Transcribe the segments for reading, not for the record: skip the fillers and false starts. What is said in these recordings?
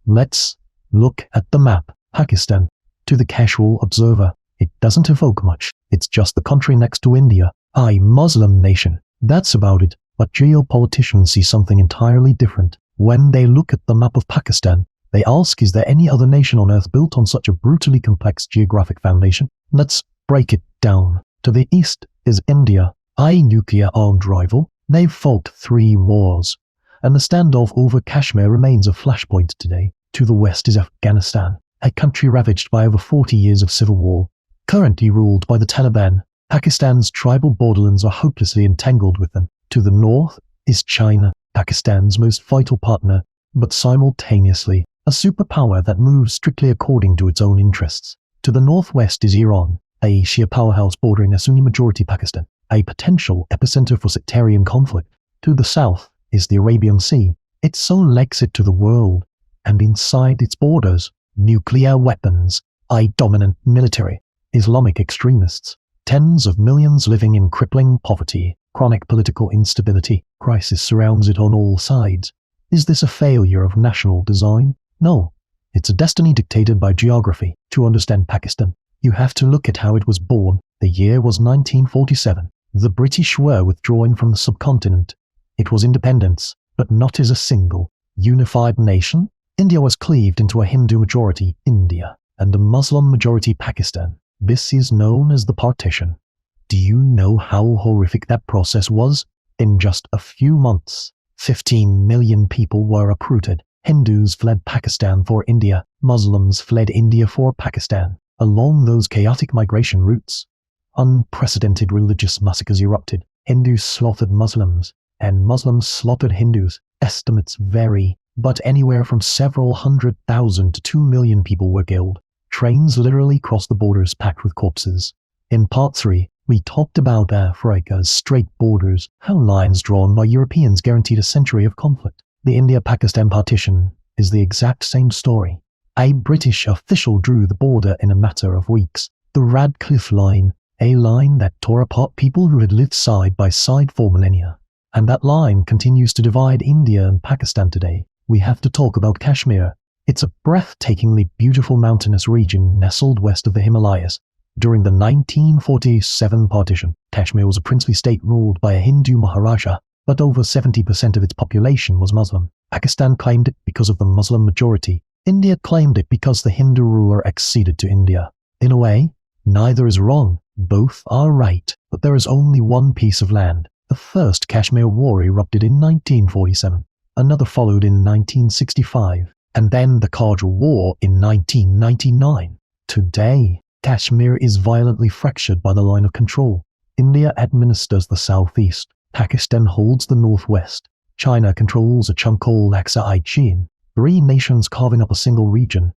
Let's look at the map. Pakistan. To the casual observer, it doesn't evoke much. It's just the country next to India, a Muslim nation. That's about it. But geopoliticians see something entirely different. When they look at the map of Pakistan, they ask, is there any other nation on Earth built on such a brutally complex geographic foundation? Let's break it down. To the east is India, a nuclear-armed rival. They've fought 3 wars, and the standoff over Kashmir remains a flashpoint today. To the west is Afghanistan, a country ravaged by over 40 years of civil war, currently ruled by the Taliban. Pakistan's tribal borderlands are hopelessly entangled with them. To the north is China, Pakistan's most vital partner, but simultaneously a superpower that moves strictly according to its own interests. To the northwest is Iran, a Shia powerhouse bordering a Sunni-majority Pakistan, a potential epicenter for sectarian conflict. To the south is the Arabian Sea, its sole exit to the world, and inside its borders, nuclear weapons, a dominant military, Islamic extremists, tens of millions living in crippling poverty, chronic political instability, crisis surrounds it on all sides. Is this a failure of national design? No, it's a destiny dictated by geography. To understand Pakistan, you have to look at how it was born. The year was 1947. The British were withdrawing from the subcontinent. It was independence, but not as a single, unified nation. India was cleaved into a Hindu-majority India and a Muslim-majority Pakistan. This is known as the Partition. Do you know how horrific that process was? In just a few months, 15 million people were uprooted. Hindus fled Pakistan for India. Muslims fled India for Pakistan. Along those chaotic migration routes, unprecedented religious massacres erupted. Hindus slaughtered Muslims, and Muslims slaughtered Hindus. Estimates vary, but anywhere from several 100,000 to 2 million people were killed. Trains literally crossed the borders packed with corpses. In part 3, we talked about Africa's strait borders, how lines drawn by Europeans guaranteed a century of conflict. The India-Pakistan partition is the exact same story. A British official drew the border in a matter of weeks. The Radcliffe line, a line that tore apart people who had lived side by side for millennia. And that line continues to divide India and Pakistan today. We have to talk about Kashmir. It's a breathtakingly beautiful mountainous region nestled west of the Himalayas. During the 1947 partition, Kashmir was a princely state ruled by a Hindu Maharaja, but over 70% of its population was Muslim. Pakistan claimed it because of the Muslim majority. India claimed it because the Hindu ruler acceded to India. In a way, neither is wrong. Both are right, but there is only one piece of land. The first Kashmir War erupted in 1947. Another followed in 1965. And then the Kargil War in 1999. Today, Kashmir is violently fractured by the line of control. India administers the southeast. Pakistan holds the northwest. China controls a chunk called Aksa-i-Chin. 3 nations carving up a single region.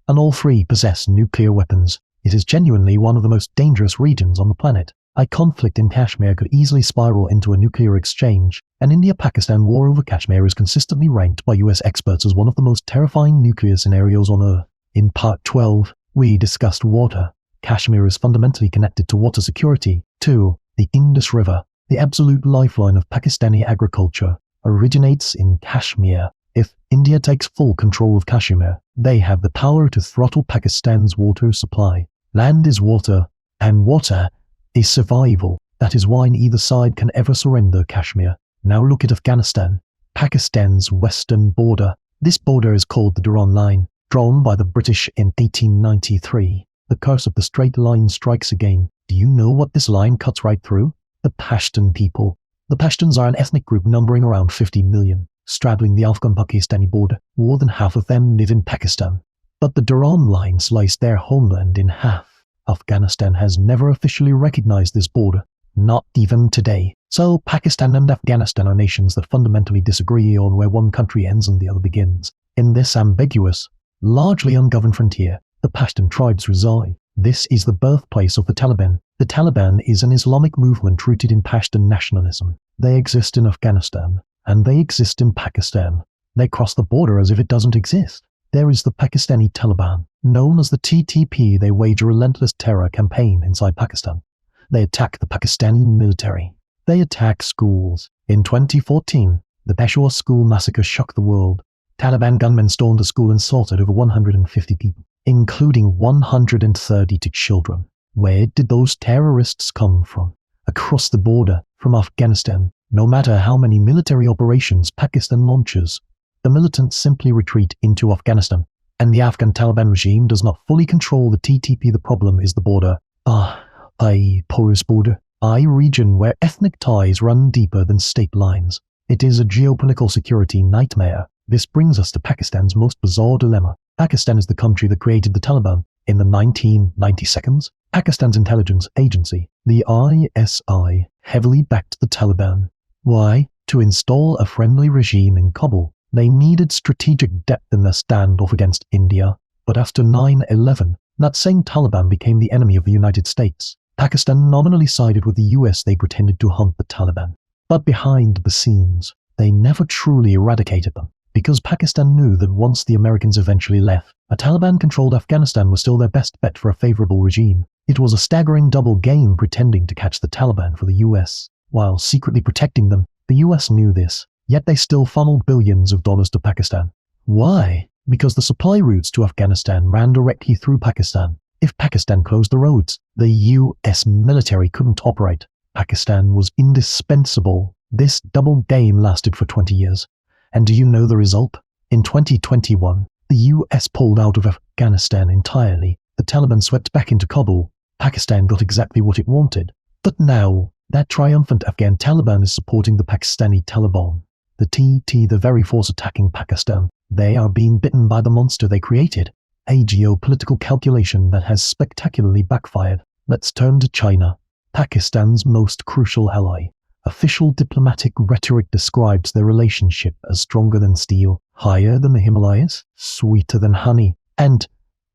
And all 3 possess nuclear weapons. It is genuinely one of the most dangerous regions on the planet. A conflict in Kashmir could easily spiral into a nuclear exchange. An India-Pakistan war over Kashmir is consistently ranked by US experts as one of the most terrifying nuclear scenarios on Earth. In part 12, we discussed water. Kashmir is fundamentally connected to water security. 2. The Indus River, the absolute lifeline of Pakistani agriculture, originates in Kashmir. If India takes full control of Kashmir, they have the power to throttle Pakistan's water supply. Land is water, and water is survival. That is why neither side can ever surrender Kashmir. Now look at Afghanistan, Pakistan's western border. This border is called the Durand line, drawn by the British in 1893. The curse of the straight line strikes again. Do you know what this line cuts right through? The Pashtun people. The Pashtuns are an ethnic group numbering around 50 million, straddling the Afghan-Pakistani border. More than half of them live in Pakistan. But the Durand line sliced their homeland in half. Afghanistan has never officially recognized this border, not even today. So Pakistan and Afghanistan are nations that fundamentally disagree on where one country ends and the other begins. In this ambiguous, largely ungoverned frontier, the Pashtun tribes reside. This is the birthplace of the Taliban. The Taliban is an Islamic movement rooted in Pashtun nationalism. They exist in Afghanistan, and they exist in Pakistan. They cross the border as if it doesn't exist. There is the Pakistani Taliban. Known as the TTP, they wage a relentless terror campaign inside Pakistan. They attack the Pakistani military. They attack schools. In 2014, the Peshawar school massacre shocked the world. Taliban gunmen stormed a school and slaughtered over 150 people, including 132 children. Where did those terrorists come from? Across the border, from Afghanistan. No matter how many military operations Pakistan launches, the militants simply retreat into Afghanistan, and the Afghan Taliban regime does not fully control the TTP. The problem is the border. A porous border. A region where ethnic ties run deeper than state lines. It is a geopolitical security nightmare. This brings us to Pakistan's most bizarre dilemma. Pakistan is the country that created the Taliban. In the 1992, Pakistan's intelligence agency, the ISI, heavily backed the Taliban. Why? To install a friendly regime in Kabul. They needed strategic depth in their standoff against India. But after 9/11, that same Taliban became the enemy of the United States. Pakistan nominally sided with the US. They pretended to hunt the Taliban. But behind the scenes, they never truly eradicated them. Because Pakistan knew that once the Americans eventually left, a Taliban-controlled Afghanistan was still their best bet for a favorable regime. It was a staggering double game pretending to catch the Taliban for the US, while secretly protecting them. The US knew this, yet they still funneled billions of dollars to Pakistan. Why? Because the supply routes to Afghanistan ran directly through Pakistan. If Pakistan closed the roads, the US military couldn't operate. Pakistan was indispensable. This double game lasted for 20 years. And do you know the result? In 2021, the US pulled out of Afghanistan entirely. The Taliban swept back into Kabul. Pakistan got exactly what it wanted. But now, that triumphant Afghan Taliban is supporting the Pakistani Taliban. The TT, the very force attacking Pakistan. They are being bitten by the monster they created. A geopolitical calculation that has spectacularly backfired. Let's turn to China, Pakistan's most crucial ally. Official diplomatic rhetoric describes their relationship as stronger than steel, higher than the Himalayas, sweeter than honey, and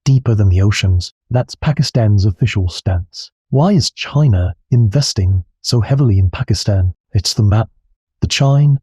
deeper than the oceans. That's Pakistan's official stance. Why is China investing so heavily in Pakistan? It's the map. The China,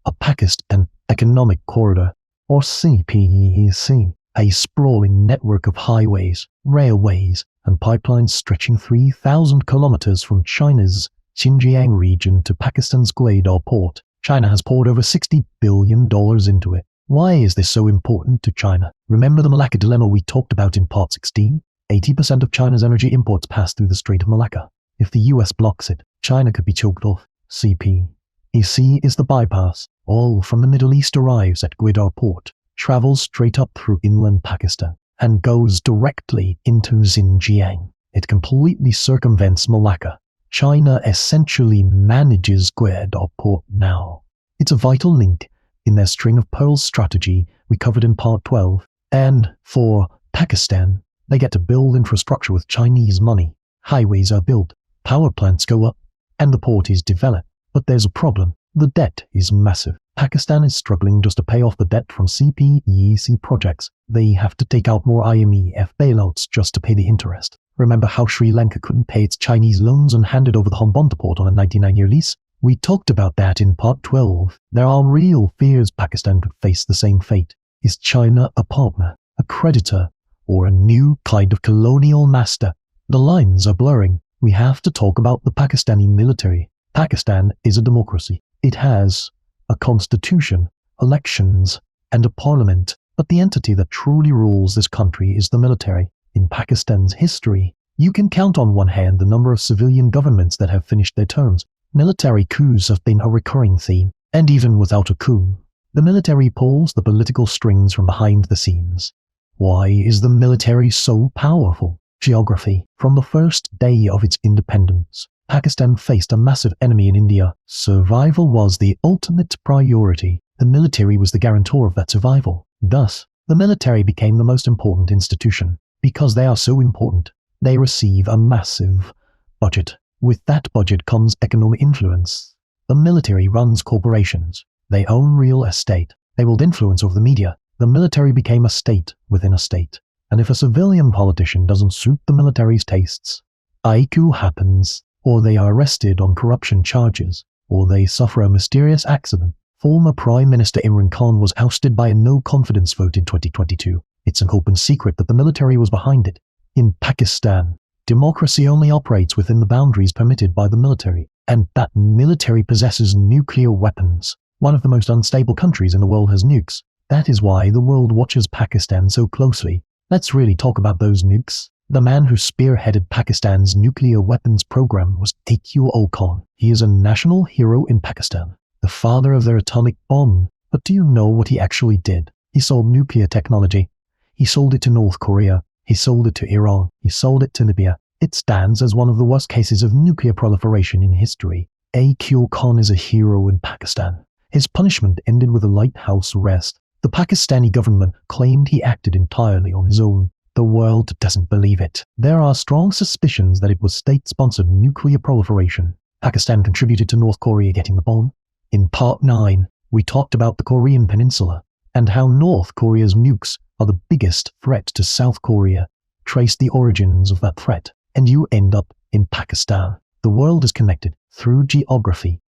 a Pakistan Economic Corridor, or CPEC, a sprawling network of highways, railways, and pipelines stretching 3,000 kilometers from China's Xinjiang region to Pakistan's Gwadar port. China has poured over $60 billion into it. Why is this so important to China? Remember the Malacca dilemma we talked about in part 16? 80% of China's energy imports pass through the Strait of Malacca. If the US blocks it, China could be choked off. CPEC is the bypass. All from the Middle East arrives at Gwadar port, travels straight up through inland Pakistan, and goes directly into Xinjiang. It completely circumvents Malacca. China essentially manages Gwadar port now. It's a vital link in their string of pearls strategy we covered in part 12. And for Pakistan, they get to build infrastructure with Chinese money. Highways are built, power plants go up, and the port is developed. But there's a problem. The debt is massive. Pakistan is struggling just to pay off the debt from CPEC projects. They have to take out more IMF bailouts just to pay the interest. Remember how Sri Lanka couldn't pay its Chinese loans and handed over the Hambantota port on a 99-year lease? We talked about that in part 12. There are real fears Pakistan could face the same fate. Is China a partner, a creditor, or a new kind of colonial master? The lines are blurring. We have to talk about the Pakistani military. Pakistan is a democracy. It has a constitution, elections, and a parliament. But the entity that truly rules this country is the military. In Pakistan's history, you can count on one hand the number of civilian governments that have finished their terms. Military coups have been a recurring theme, and even without a coup, the military pulls the political strings from behind the scenes. Why is the military so powerful? Geography. From the first day of its independence, Pakistan faced a massive enemy in India. Survival was the ultimate priority. The military was the guarantor of that survival. Thus, the military became the most important institution. Because they are so important, they receive a massive budget. With that budget comes economic influence. The military runs corporations. They own real estate. They wield influence over the media. The military became a state within a state. And if a civilian politician doesn't suit the military's tastes, a coup happens, or they are arrested on corruption charges, or they suffer a mysterious accident. Former Prime Minister Imran Khan was ousted by a no-confidence vote in 2022. It's an open secret that the military was behind it. In Pakistan, democracy only operates within the boundaries permitted by the military, and that military possesses nuclear weapons. One of the most unstable countries in the world has nukes. That is why the world watches Pakistan so closely. Let's really talk about those nukes. The man who spearheaded Pakistan's nuclear weapons program was A.Q. Khan. He is a national hero in Pakistan, the father of their atomic bomb. But do you know what he actually did? He sold nuclear technology. He sold it to North Korea. He sold it to Iran. He sold it to Libya. It stands as one of the worst cases of nuclear proliferation in history. A.Q. Khan is a hero in Pakistan. His punishment ended with a lighthouse arrest. The Pakistani government claimed he acted entirely on his own. The world doesn't believe it. There are strong suspicions that it was state-sponsored nuclear proliferation. Pakistan contributed to North Korea getting the bomb. In Part 9, we talked about the Korean Peninsula and how North Korea's nukes are the biggest threat to South Korea. Trace the origins of that threat, and you end up in Pakistan. The world is connected through geography.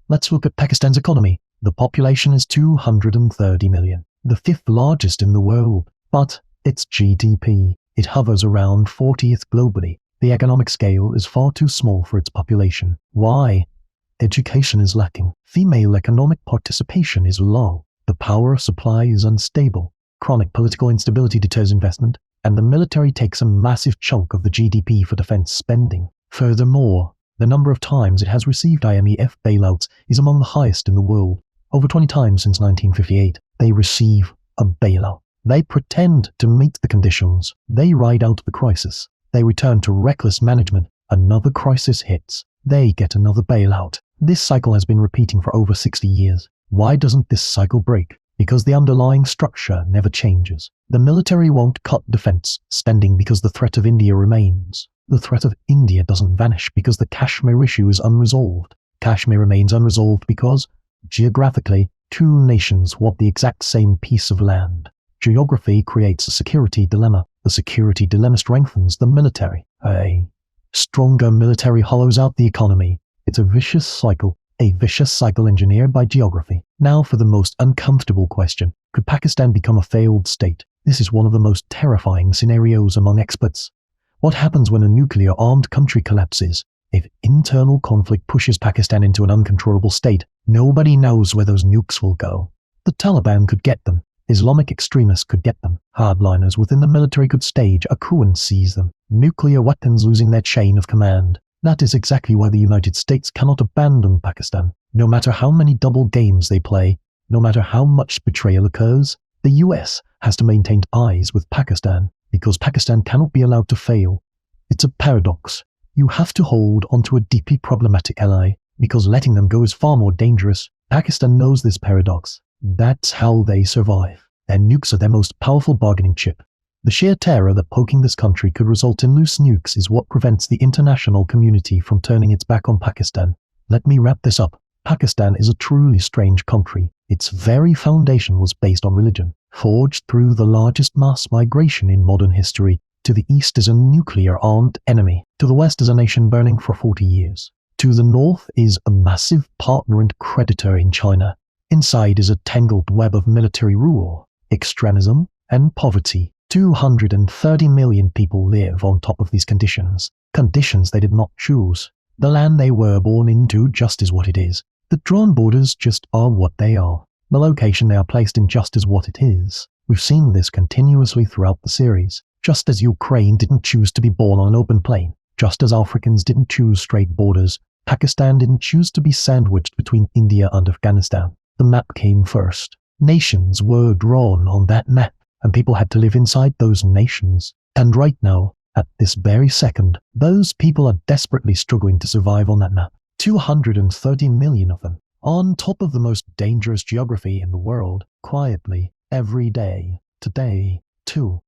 Let's look at Pakistan's economy. The population is 230 million, the fifth largest in the world. But its GDP, it hovers around 40th globally. The economic scale is far too small for its population. Why? Education is lacking. Female economic participation is low. The power supply is unstable. Chronic political instability deters investment, and the military takes a massive chunk of the GDP for defense spending. Furthermore, the number of times it has received IMF bailouts is among the highest in the world. Over 20 times since 1958, they receive a bailout. They pretend to meet the conditions. They ride out the crisis. They return to reckless management. Another crisis hits. They get another bailout. This cycle has been repeating for over 60 years. Why doesn't this cycle break? Because the underlying structure never changes. The military won't cut defense spending because the threat of India remains. The threat of India doesn't vanish because the Kashmir issue is unresolved. Kashmir remains unresolved because, geographically, two nations want the exact same piece of land. Geography creates a security dilemma. The security dilemma strengthens the military. A stronger military hollows out the economy. It's a vicious cycle engineered by geography. Now for the most uncomfortable question. Could Pakistan become a failed state? This is one of the most terrifying scenarios among experts. What happens when a nuclear-armed country collapses? If internal conflict pushes Pakistan into an uncontrollable state, nobody knows where those nukes will go. The Taliban could get them. Islamic extremists could get them. Hardliners within the military could stage a coup and seize them. Nuclear weapons losing their chain of command. That is exactly why the United States cannot abandon Pakistan. No matter how many double games they play, no matter how much betrayal occurs, the US has to maintain ties with Pakistan because Pakistan cannot be allowed to fail. It's a paradox. You have to hold onto a deeply problematic ally because letting them go is far more dangerous. Pakistan knows this paradox. That's how they survive. Their nukes are their most powerful bargaining chip. The sheer terror that poking this country could result in loose nukes is what prevents the international community from turning its back on Pakistan. Let me wrap this up. Pakistan is a truly strange country. Its very foundation was based on religion. Forged through the largest mass migration in modern history, to the east is a nuclear-armed enemy. To the west is a nation burning for 40 years. To the north is a massive partner and creditor in China. Inside is a tangled web of military rule, extremism, and poverty. 230 million people live on top of these conditions. Conditions they did not choose. The land they were born into just is what it is. The drawn borders just are what they are. The location they are placed in just is what it is. We've seen this continuously throughout the series. Just as Ukraine didn't choose to be born on an open plain, just as Africans didn't choose straight borders, Pakistan didn't choose to be sandwiched between India and Afghanistan. The map came first. Nations were drawn on that map, and people had to live inside those nations. And right now, at this very second, those people are desperately struggling to survive on that map. 230 million of them, on top of the most dangerous geography in the world, quietly, every day, today, too.